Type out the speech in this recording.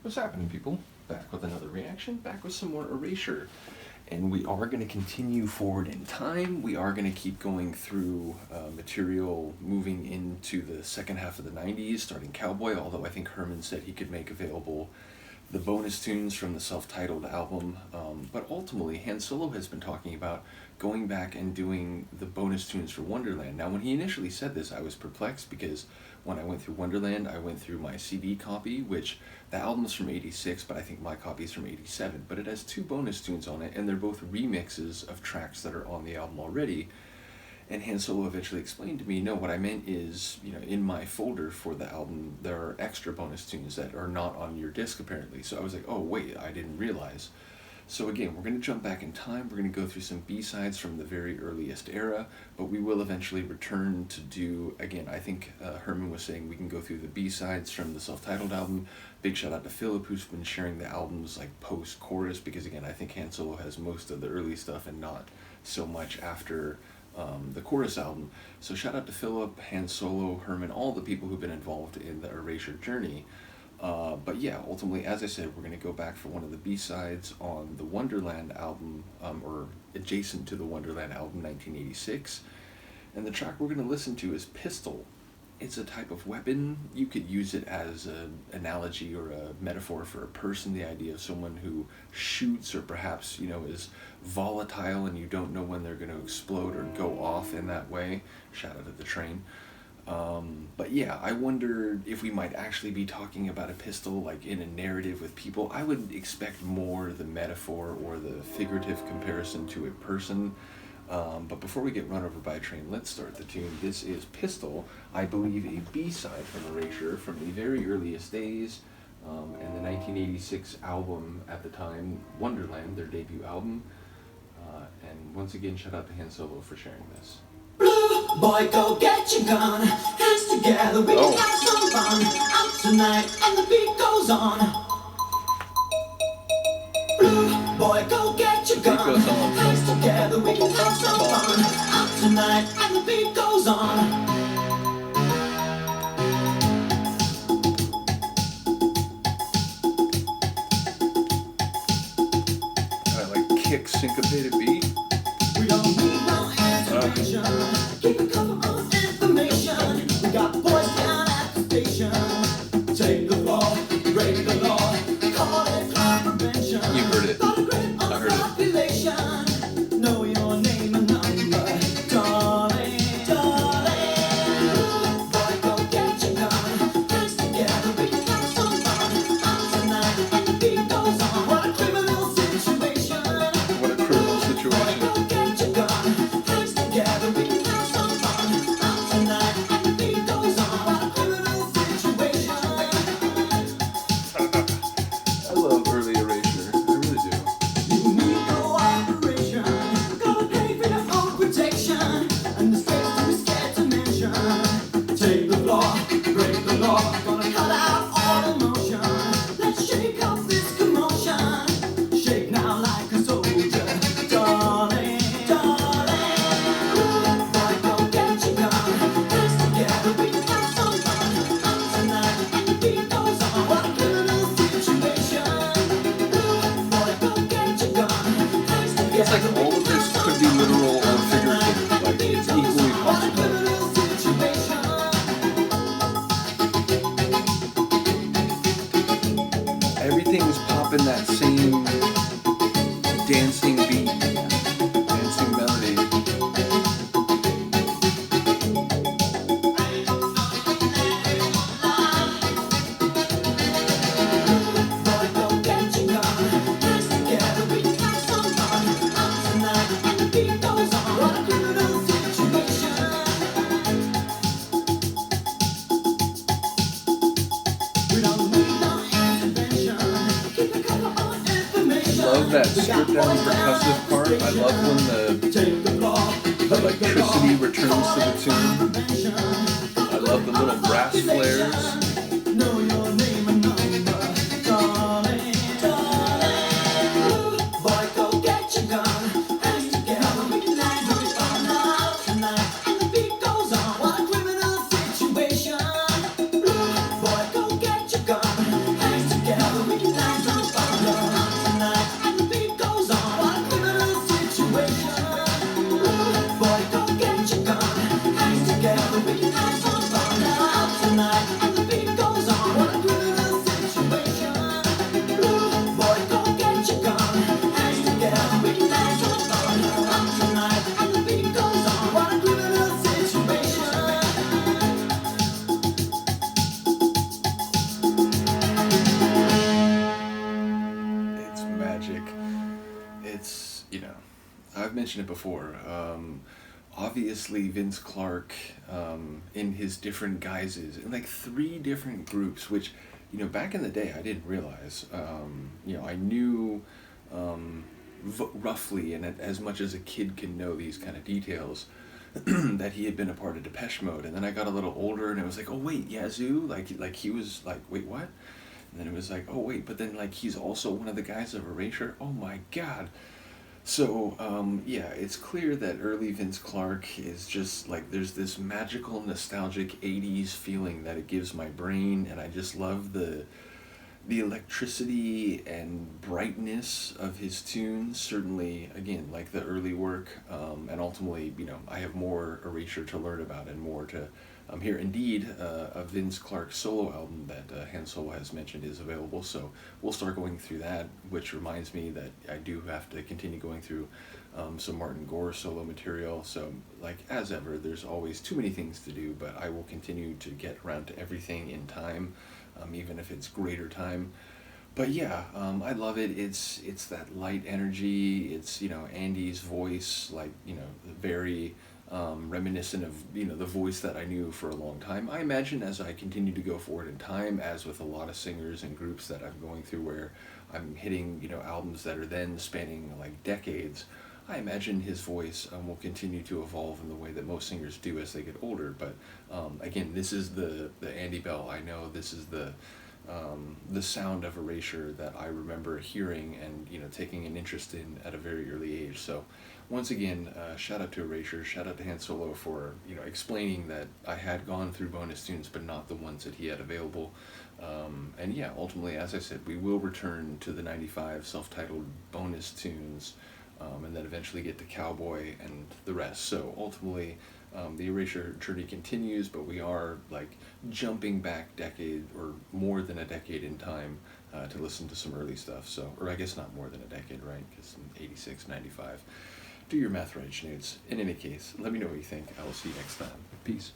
What's happening, people? Back with another reaction, back with some more Erasure. And we are going to continue forward in time. We are going to keep going through material moving into the second half of the 90s, starting Cowboy, although I think Herman said he could make available the bonus tunes from the self-titled album. But ultimately, Han Solo has been talking about going back and doing the bonus tunes for Wonderland. Now, when he initially said this, I was perplexed because when I went through Wonderland, I went through my CD copy, which the album's from 86, but I think my copy's from 87. But it has two bonus tunes on it, and they're both remixes of tracks that are on the album already. And Han Solo eventually explained to me, no, what I meant is, in my folder for the album, there are extra bonus tunes that are not on your disc, apparently. So I was like, oh, wait, I didn't realize. So again, we're going to jump back in time. We're going to go through some B-sides from the very earliest era, but we will eventually return to do, again, I think Herman was saying we can go through the B-sides from the self-titled album. Big shout out to Philip, who's been sharing the albums like post-chorus, because again, I think Han Solo has most of the early stuff and not so much after the chorus album. So shout out to Philip, Han Solo, Herman, all the people who've been involved in the Erasure journey. But yeah, ultimately, as I said, we're going to go back for one of the B-sides on the Wonderland album, or adjacent to the Wonderland album, 1986. And the track we're going to listen to is Pistol. It's a type of weapon. You could use it as an analogy or a metaphor for a person, the idea of someone who shoots or perhaps, is volatile and you don't know when they're going to explode or go off in that way. Shout out to the train. But yeah, I wonder if we might actually be talking about a pistol like in a narrative with people. I would expect more the metaphor or the figurative comparison to a person. But before we get run over by a train, let's start the tune. This is Pistol, I believe a B-side from Erasure from the very earliest days, and the 1986 album at the time, Wonderland, their debut album. And once again, shout out to Han Solo for sharing this. Boy, go get your gun. Hands together, we can have some fun. Out tonight, and the beat goes on. Boy, go get your gun. Hands together, we can have some fun. Out tonight, and the beat goes on. I like kick syncopated beat. We don't need no information. Keep it covered on information. We got boys down at the station. Take the law, break the law. Call it crime prevention. You heard it. I heard it. Population. Know your name and number. Darling, darling. Boy, go get your gun. Hands together, we can have some fun. Out tonight, and the beat goes on. What a criminal situation. What a criminal situation. It's like all of this could be literal or figurative, like it's equally possible. Everything's popping that same dancing beat, dancing melody. I love that stripped down percussive part. I love when the electricity returns to the tune. I love the little brass flares. I've mentioned it before. Obviously, Vince Clarke, in his different guises, in like three different groups, which, back in the day, I didn't realize. I knew roughly, and as much as a kid can know these kind of details, that he had been a part of Depeche Mode. And then I got a little older, and it was like, oh wait, Yazoo, like he was like, wait, what? And then it was like, oh wait, but then like he's also one of the guys of Erasure. Oh my God. So, yeah, it's clear that early Vince Clarke is just like there's this magical, nostalgic '80s feeling that it gives my brain, and I just love the electricity and brightness of his tunes. Certainly, again, like the early work, and ultimately, I have more Erasure to learn about and more to hear. Indeed, a Vince Clarke solo album that Han Solo has mentioned is available, so we'll start going through that, which reminds me that I do have to continue going through some Martin Gore solo material. So, like, as ever, there's always too many things to do, but I will continue to get around to everything in time, even if it's greater time. But yeah, I love it. It's that light energy. It's Andy's voice, like very reminiscent of the voice that I knew for a long time. I imagine as I continue to go forward in time, as with a lot of singers and groups that I'm going through, where I'm hitting albums that are then spanning like decades. I imagine his voice will continue to evolve in the way that most singers do as they get older. But again, this is the Andy Bell I know. This is the sound of Erasure that I remember hearing and taking an interest in at a very early age. So once again, shout out to Erasure, shout out to Han Solo for explaining that I had gone through bonus tunes, but not the ones that he had available. And yeah, ultimately, as I said, we will return to the '95 self-titled bonus tunes, and then eventually get to Cowboy and the rest. So ultimately, the Erasure journey continues, but we are like jumping back decade or more than a decade in time to listen to some early stuff. So, or I guess not more than a decade, right? Because 86, 95. Do your math right, Shnootz. In any case, let me know what you think. I will see you next time. Peace.